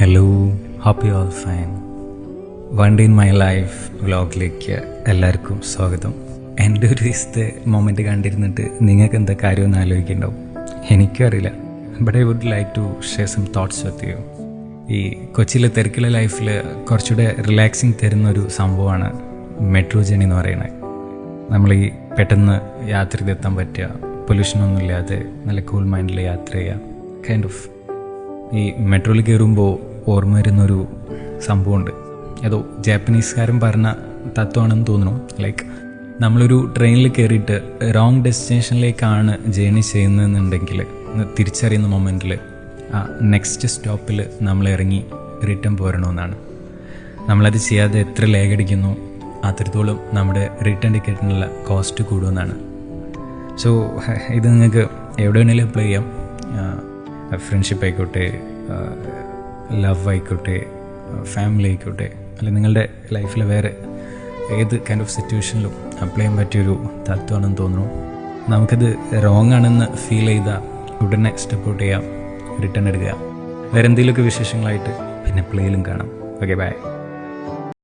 Hello, hope you all fine. One day in my life വ്ളോഗിലേക്ക് എല്ലാവർക്കും സ്വാഗതം. എൻ്റെ ഒരു ദിവസത്തെ മൊമെൻ്റ് കണ്ടിരുന്നിട്ട് നിങ്ങൾക്ക് എന്താ കാര്യമൊന്നും ആലോചിക്കുന്നുണ്ടാവും, എനിക്കും അറിയില്ല. But I would like to share some thoughts with you. ഈ കൊച്ചിയിലെ തിരക്കുള്ള ലൈഫിൽ കുറച്ചുകൂടെ റിലാക്സിങ് തരുന്നൊരു സംഭവമാണ് മെട്രോ ജേണി എന്ന് പറയുന്നത്. നമ്മൾ ഈ പെട്ടെന്ന് യാത്ര ചെയ്തെത്താൻ പറ്റുക, പൊല്യൂഷനൊന്നും ഇല്ലാതെ നല്ല കൂൾ മൈൻഡിൽ യാത്ര ചെയ്യുക. കൈൻഡ് ഓഫ് ഈ മെട്രോയിൽ കയറുമ്പോൾ ഓർമ്മ വരുന്നൊരു സംഭവമുണ്ട്. ഏതോ ജാപ്പനീസുകാരൻ പറഞ്ഞ തത്വമാണെന്ന് തോന്നുന്നു. ലൈക്ക് നമ്മളൊരു ട്രെയിനിൽ കയറിയിട്ട് റോങ് ഡെസ്റ്റിനേഷനിലേക്കാണ് ജേണി ചെയ്യുന്നതെന്നുണ്ടെങ്കിൽ തിരിച്ചറിയുന്ന മൊമെൻറ്റിൽ ആ നെക്സ്റ്റ് സ്റ്റോപ്പിൽ നമ്മൾ ഇറങ്ങി റിട്ടേൺ പോരണമെന്നാണ്. നമ്മളത് ചെയ്യാതെ എത്ര ലേഖടിക്കുന്നു അത്രത്തോളം നമ്മുടെ റിട്ടേൺ ടിക്കറ്റിനുള്ള കോസ്റ്റ് കൂടുമെന്നാണ്. സോ ഇത് നിങ്ങൾക്ക് എവിടെ വേണമെങ്കിലും അപ്ലൈ ചെയ്യാം. ഫ്രണ്ട്ഷിപ്പ് ആയിക്കോട്ടെ, ലവ് ആയിക്കോട്ടെ, ഫാമിലി ആയിക്കോട്ടെ, അല്ലെങ്കിൽ നിങ്ങളുടെ ലൈഫിൽ വേറെ ഏത് കൈൻഡ് ഓഫ് സിറ്റുവേഷനിലും അപ്ലൈ ചെയ്യാൻ പറ്റിയൊരു തത്വമാണെന്ന് തോന്നുന്നു. നമുക്കത് റോങ് ആണെന്ന് ഫീൽ ചെയ്താൽ ഉടനെ സ്റ്റെപ്പ് ഔട്ട് ചെയ്യാം, റിട്ടേൺ എടുക്കുക. വേറെ എന്തെങ്കിലുമൊക്കെ വിശേഷങ്ങളായിട്ട് പിന്നെ പ്ലേയിലും കാണാം. Okay, by.